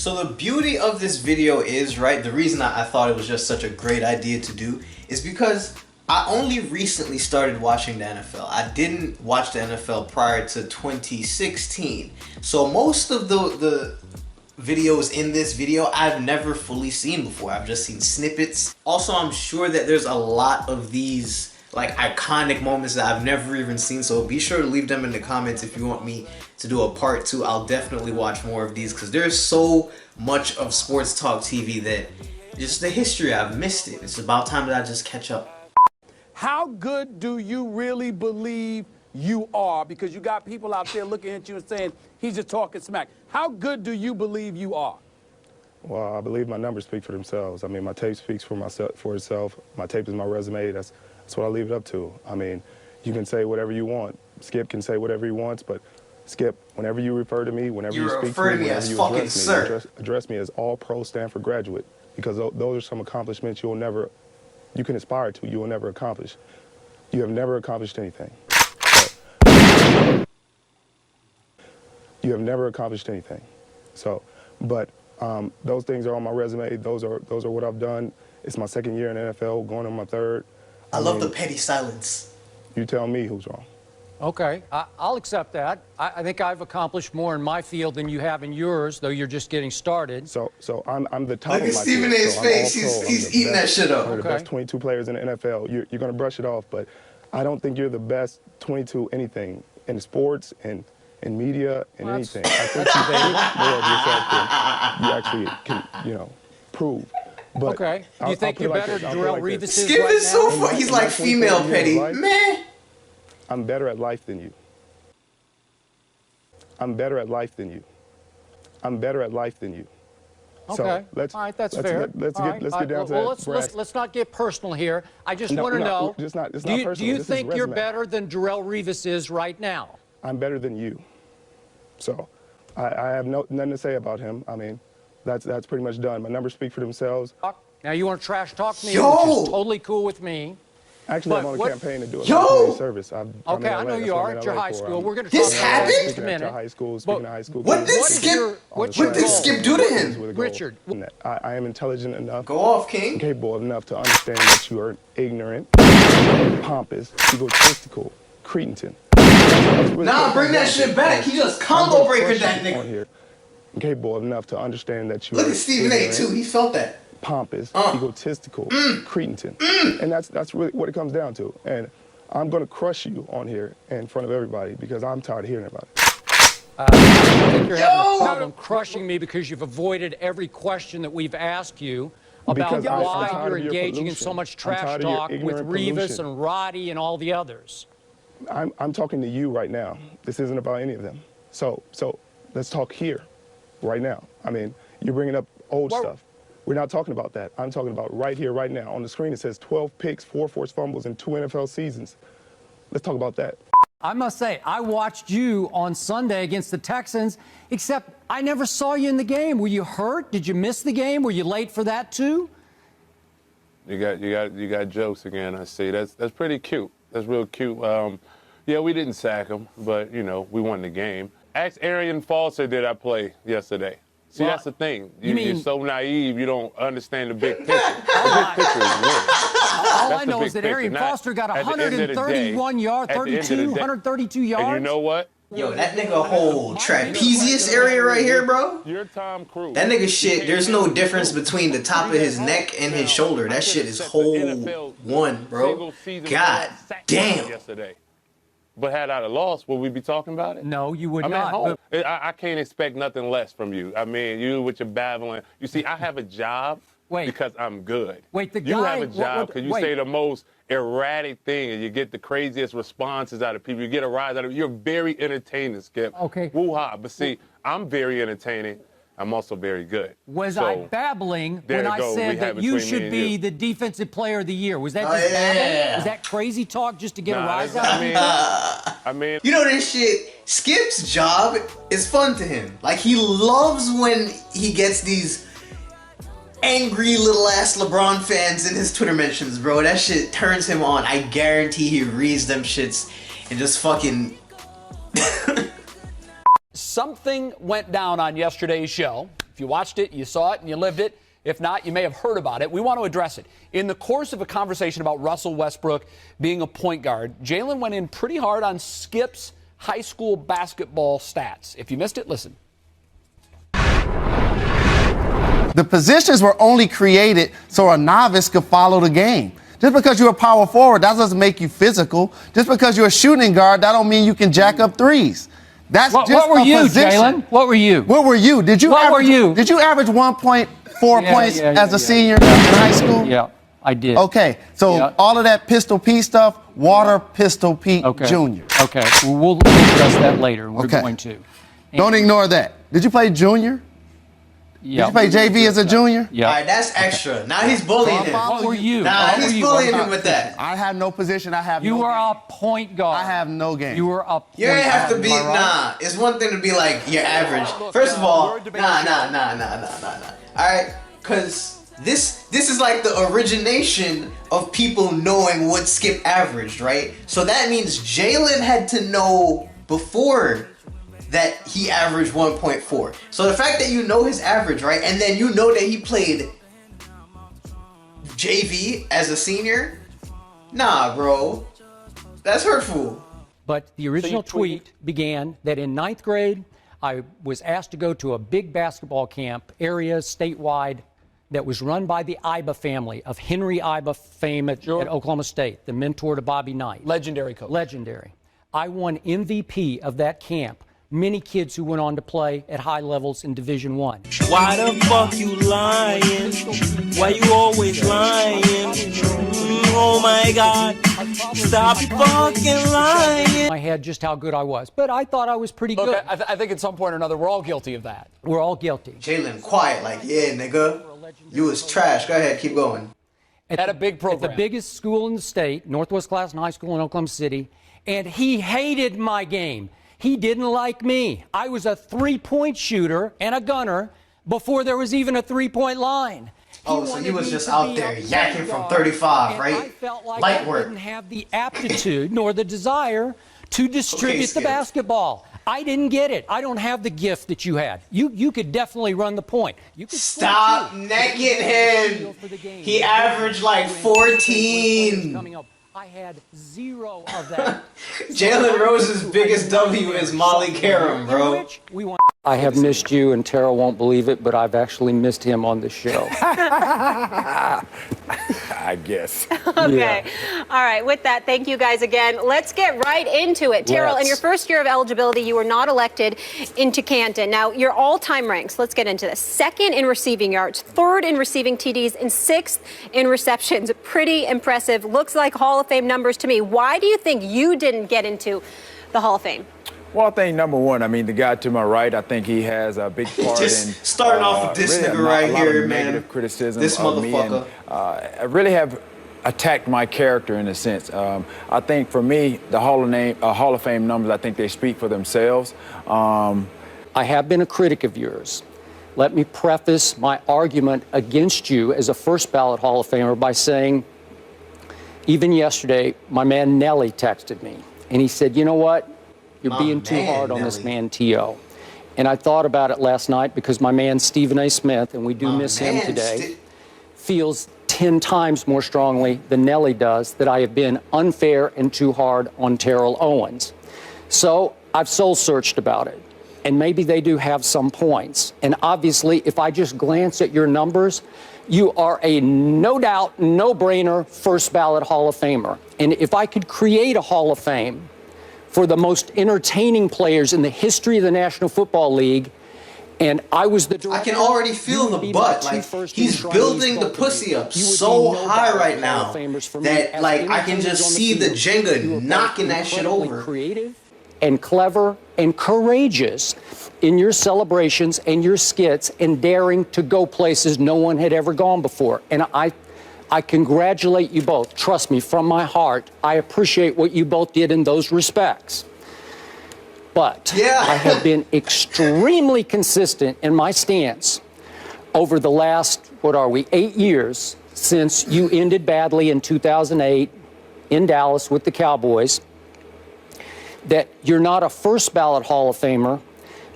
So the beauty of this video is, right, the reason I thought it was just such a great idea to do is because I only recently started watching the NFL. I didn't watch the NFL prior to 2016. So most of the videos in this video I've never fully seen before. I've just seen snippets. Also, I'm sure that there's a lot of these like iconic moments that I've never even seen, so be sure to leave them in the comments if you want me to do a part 2. I'll definitely watch more of these because there's so much of sports talk TV that just the history, I've missed it. It's about time that I just catch up. How good do you really believe you are? Because you got people out there looking at you and saying, he's just talking smack. How good do you believe you are? Well, I believe my numbers speak for themselves. I mean, my tape speaks for itself. My tape is my resume. That's what I leave it up to. I mean, you can say whatever you want. Skip can say whatever he wants, but Skip, whenever you refer to me, whenever you speak to me, whenever you address me as all-pro Stanford graduate, because those are some accomplishments you can aspire to, you will never accomplish. You have never accomplished anything. You have never accomplished anything. So, but those things are on my resume. Those are what I've done. It's my second year in the NFL, going on my third. I love the petty silence. You tell me who's wrong. Okay, I'll accept that. I think I've accomplished more in my field than you have in yours, though you're just getting started. So I'm the top of my field. Look at Stephen A's face. He's eating that shit up. One of the best 22 players in the NFL. You're going to brush it off, but I don't think you're the best 22 anything in sports and in media and anything. I think you actually can, prove. But okay. Do you think you're better than Darrelle Revis is Skip right is so funny. He's like female petty. Man. I'm better at life than you. I'm better at life than you. I'm better at life than you. Okay. So all right, that's fair. Let's get down to that. Let's not get personal here. I just want to know, do you think you're better than Darrelle Revis is right now? I'm better than you. So I have nothing to say about him. I mean, that's pretty much done. My numbers speak for themselves. Now you want to trash talk me, which is totally cool with me. Actually, I'm on a campaign to do a community service. Okay, I know you are at your high school. We're going to talk about that in just a minute. Speaking of high school. What did Skip do to him? Richard. I am intelligent enough. Go off, King. Capable enough to understand that you are ignorant, pompous, egotistical, cretin. Nah, bring that shit back. He just combo breaker that nigga. Here. Capable enough to understand that you Look at Stephen A. too. He felt that. Pompous, egotistical, cretin. And that's really what it comes down to. And I'm going to crush you on here in front of everybody because I'm tired of hearing about it. I think you're having a problem crushing me because you've avoided every question that we've asked you about why you're engaging in so much trash talk with Revis and Roddy and all the others. I'm talking to you right now. This isn't about any of them. So let's talk here, right now. I mean, you're bringing up old stuff. We're not talking about that. I'm talking about right here, right now. On the screen, it says 12 picks, 4 forced fumbles, and 2 NFL seasons. Let's talk about that. I must say, I watched you on Sunday against the Texans, except I never saw you in the game. Were you hurt? Did you miss the game? Were you late for that too? You got jokes again. I see. That's pretty cute. That's real cute. Yeah, we didn't sack him, but we won the game. Ask Arian Foster, did I play yesterday? See, that's the thing. You're so naive, you don't understand the big picture. The big picture is winning. All I know is that Arian Foster got 131 yards, 132 yards. And you know what? Yo, that nigga whole trapezius area right here, bro. You're Tom Cruise. That nigga shit, there's no difference between the top of his neck and his shoulder. That shit is whole one, bro. God damn. Yesterday. But had I lost, would we be talking about it? No, you would I'm not. At home. I can't expect nothing less from you. I mean, you with your babbling. You see, I have a job because I'm good. Wait, the guy... You have a job because you say the most erratic thing and you get the craziest responses out of people. You get a rise out of it. You're very entertaining, Skip. Okay. Woo-ha. But see, I'm very entertaining. I'm also very good. Was I babbling when I said that you should be the defensive player of the year? Was that just babbling? Was that crazy talk just to get a rise out of me? I mean... You know this shit, Skip's job is fun to him. Like, he loves when he gets these angry little ass LeBron fans in his Twitter mentions, bro. That shit turns him on. I guarantee he reads them shits and just fucking... Something went down on yesterday's show. If you watched it, you saw it, and you lived it. If not, you may have heard about it. We want to address it. In the course of a conversation about Russell Westbrook being a point guard, Jalen went in pretty hard on Skip's high school basketball stats. If you missed it, listen. The positions were only created so a novice could follow the game. Just because you're a power forward, that doesn't make you physical. Just because you're a shooting guard, that don't mean you can jack up threes. That's just what were a you, position. Jalen? What were you? What were you? Did you what were you? Did you average 1.4 points as a senior in high school? Yeah, I did. Okay, so all of that Pistol Pete stuff, Pistol Pete Jr. Okay, well, we'll discuss that later. We're going to. Don't ignore that. Did you play junior? Yeah. Did you play JV as a junior? Yeah. All right, that's extra. Now he's bullying him. What were you? Nah, he's bullying him with that. I have no position. I have You no were game. a point guard. I have no game. You were a point You ain't have to guard. be, Am I right? nah. It's one thing to be like, you're average. First of all, nah. Alright? Because this is like the origination of people knowing what Skip averaged, right? So that means Jalen had to know before that he averaged 1.4. So the fact that you know his average, right? And then you know that he played JV as a senior? Nah, bro. That's hurtful. But the original tweet began that in 9th grade, I was asked to go to a big basketball camp, area statewide, that was run by the Iba family of Henry Iba fame at Oklahoma State, the mentor to Bobby Knight. Legendary coach. Legendary. I won MVP of that camp. Many kids who went on to play at high levels in Division I. Why the fuck you lying? Why you always lying? Oh my God, stop fucking lying. I had just how good I was, but I thought I was pretty good. Look, I think at some point or another, we're all guilty of that. We're all guilty. Jalen quiet, like, yeah, nigga. You was trash. Go ahead, keep going. At a big program. At the biggest school in the state, Northwest Classen High School in Oklahoma City, and he hated my game. He didn't like me. I was a three-point shooter and a gunner before there was even a three-point line. Oh, so he was just out there yakking from 35, right? I felt like Light I work. didn't have the aptitude nor the desire to distribute the Skip. basketball. I didn't get it. I don't have the gift that you had. You could definitely run the point. You could Stop necking him. He averaged like 14. I had zero of that. Jalen Rose's biggest W is Molly Karam, bro. I have missed you, and Tara won't believe it, but I've actually missed him on the show. I guess. Okay. Yeah. All right. With that, thank you guys again. Let's get right into it. Terrell, in your first year of eligibility, you were not elected into Canton. Now, your all-time ranks, let's get into this. 2nd in receiving yards, 3rd in receiving TDs, and 6th in receptions. Pretty impressive. Looks like Hall of Fame numbers to me. Why do you think you didn't get into the Hall of Fame? Well, I think number one, I mean, the guy to my right, I think he has a big part in starting off with this really nigga right here, man. Negative criticism this of me, and I really have attacked my character in a sense. I think for me, the Hall of Fame numbers, I think they speak for themselves. I have been a critic of yours. Let me preface my argument against you as a first ballot Hall of Famer by saying, even yesterday, my man Nelly texted me, and he said, you know what? You're being too hard on this man, T.O. And I thought about it last night because my man Stephen A. Smith, and we do miss him today, feels 10 times more strongly than Nelly does that I have been unfair and too hard on Terrell Owens. So I've soul-searched about it, and maybe they do have some points. And obviously, if I just glance at your numbers, you are a no-doubt, no-brainer first ballot Hall of Famer. And if I could create a Hall of Fame for the most entertaining players in the history of the National Football League, and I was the director. I can already feel the butt. Like, he's building the pussy up so high right now that, like, I can just see the Jenga knocking that shit over. Creative and clever and courageous in your celebrations and your skits and daring to go places no one had ever gone before. And I congratulate you both. Trust me, from my heart, I appreciate what you both did in those respects. But I have been extremely consistent in my stance over the last, 8 years since you ended badly in 2008 in Dallas with the Cowboys, that you're not a first ballot Hall of Famer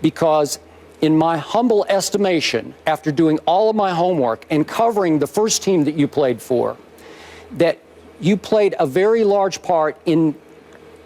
because in my humble estimation, after doing all of my homework and covering the first team that you played for, that you played a very large part in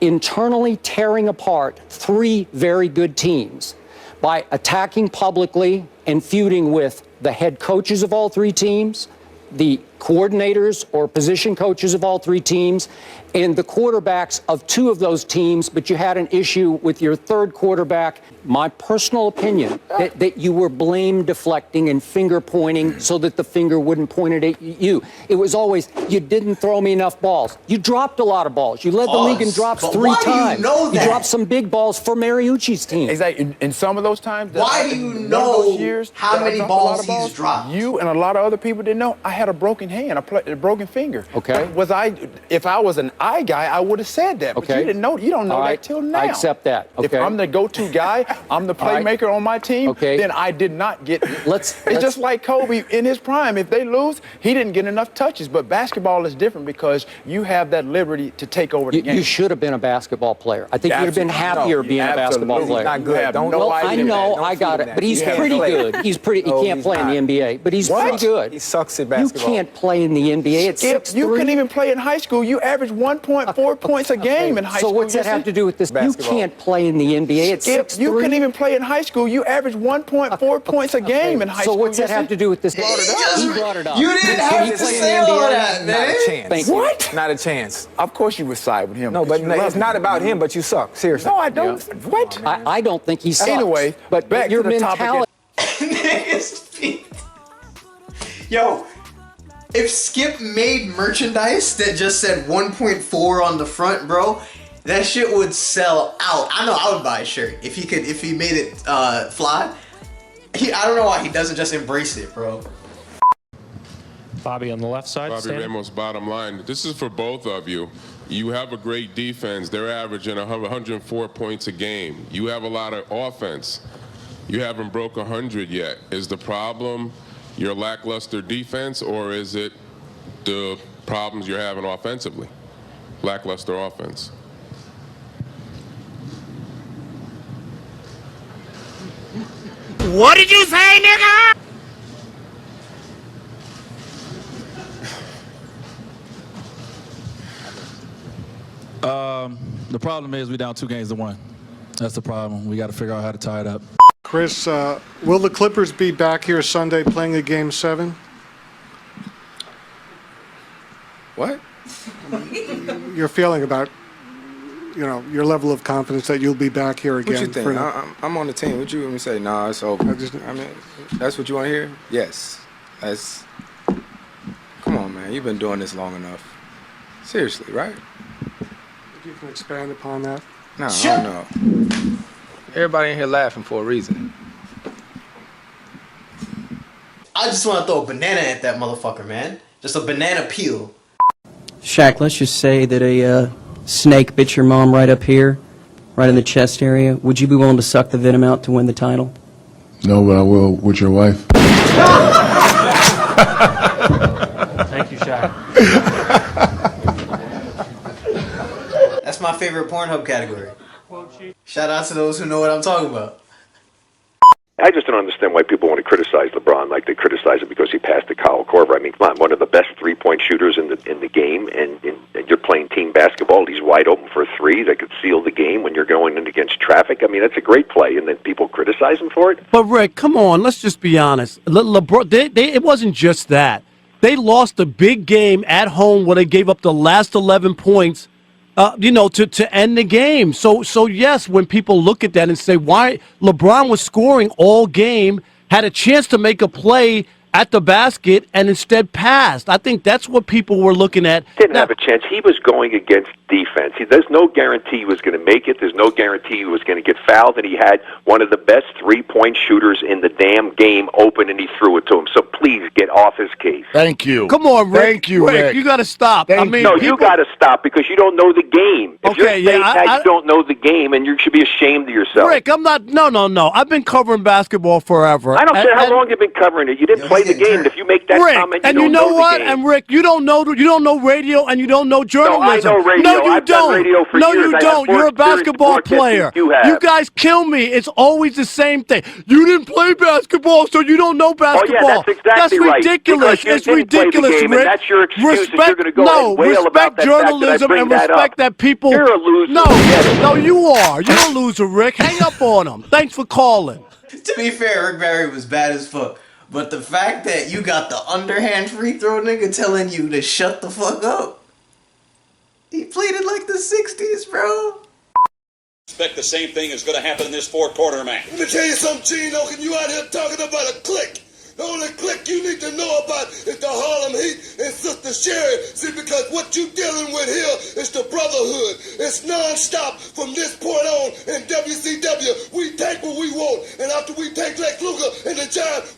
internally tearing apart 3 very good teams by attacking publicly and feuding with the head coaches of all 3 teams, the coordinators or position coaches of all 3 teams, and the quarterbacks of 2 of those teams, but you had an issue with your 3rd quarterback. My personal opinion, that you were blame deflecting and finger pointing so that the finger wouldn't point it at you. It was always, you didn't throw me enough balls. You dropped a lot of balls. You led the league in drops 3 times. You dropped some big balls for Mariucci's team. Exactly. In some of those times, why do you know how many balls he's dropped? You and a lot of other people didn't know. I had a broken hand, a broken finger. Okay. If I was an eye guy, I would have said that. But you didn't know. You don't know that till now. I accept that. Okay. If I'm the go-to guy, I'm the playmaker on my team. Then I did not get. It's just like Kobe in his prime. If they lose, he didn't get enough touches. But basketball is different because you have that liberty to take over the game. You should have been a basketball player. I think you'd have been happier being a basketball player. Not good. I know. I got it. But he's pretty good. He can't play in the NBA, but he's pretty good. He sucks at basketball. You can't play in the NBA. It's 6'3". You couldn't even play in high school. You averaged 1.4 points a game in high school. So what's that have to do with this? Basketball. You can't play in the NBA. It's 6'3". You couldn't even play in high school. You averaged 1.4 points a game in high school. So what's that have to do with this? He brought it up. You didn't have to say all that, man. Not a chance. What? Not a chance. Of course you would side with him. No, but it's not about him, but you suck. Seriously. No, I don't. What? I don't think he sucks. Anyway, but back your to the mentality. Yo, if Skip made merchandise that just said 1.4 on the front, bro, that shit would sell out. I know I would buy a shirt if he made it fly. I don't know why he doesn't just embrace it, bro. Bobby on the left side. Bobby Ramos, bottom line. This is for both of you. You have a great defense. They're averaging 104 points a game. You have a lot of offense. You haven't broke 100 yet. Is the problem your lackluster defense, or is it the problems you're having offensively? Lackluster offense. What did you say, nigga? The problem is we're down 2-1. That's the problem. We got to figure out how to tie it up. Chris, will the Clippers be back here Sunday playing a Game 7? What? Your feeling about, your level of confidence that you'll be back here again. What you think? I'm on the team. What you want me to say? Nah, it's over. I mean, that's what you want to hear? Yes. Come on, man. You've been doing this long enough. Seriously, right? If you can expand upon that. No, I don't know. Everybody in here laughing for a reason. I just want to throw a banana at that motherfucker, man. Just a banana peel. Shaq, let's just say that a snake bit your mom right up here, right in the chest area. Would you be willing to suck the venom out to win the title? No, but I will with your wife. Thank you, Shaq. That's my favorite Pornhub category. Shout out to those who know what I'm talking about. I just don't understand why people want to criticize LeBron like they criticize him because he passed to Kyle Korver. I mean, come on, one of the best three-point shooters in the game, and you're playing team basketball. He's wide open for a three that could seal the game when you're going in against traffic. I mean, that's a great play, and then people criticize him for it. But Rick, come on, let's just be honest. LeBron, it wasn't just that. They lost a big game at home where they gave up the last 11 points. To end the game. So yes, when people look at that and say, why LeBron was scoring all game, had a chance to make a play at the basket and instead passed. I think that's what people were looking at. Didn't have a chance. He was going against defense. There's no guarantee he was going to make it. There's no guarantee he was going to get fouled. And he had one of the best three-point shooters in the damn game open, and he threw it to him. So please get off his case. Thank you. Come on, Rick. Thank you, Rick. You got to stop. You got to stop because you don't know the game. If you're saying that, you don't know the game, and you should be ashamed of yourself. Rick, I'm not. No. I've been covering basketball forever. I don't care how long you've been covering it. You didn't play the game. If you make that Rick, comment, you don't know what? And Rick, you don't know radio, and you don't know journalism. No, I know radio. radio. I've done radio for no, years. you I don't. have more You're a experience basketball broadcasting player. than you have. You guys kill me. It's always the same thing. You didn't play basketball, so you don't know basketball. Oh, yeah, that's exactly right. Ridiculous. Because you It's didn't play the ridiculous, game, Rick. and that's your excuse, and you're going to go and wail about that journalism fact that I and bring that respect up. that people. You're a loser. No, you are. You're a loser, Rick. Hang up on him. Thanks for calling. To be fair, Rick Barry was bad as fuck. But the fact that you got the underhand free throw nigga telling you to shut the fuck up. He played it like the 60s, bro. Expect the same thing is going to happen in this fourth quarter, man. Let me tell you something, Gino. You out here talking about a clique. The only clique you need to know about is the Harlem Heat and Sister Sherry. See, because what you dealing with here is the brotherhood. It's non-stop from this point on in WCW. We take what we want, and after we take Lex Luger and the Giant,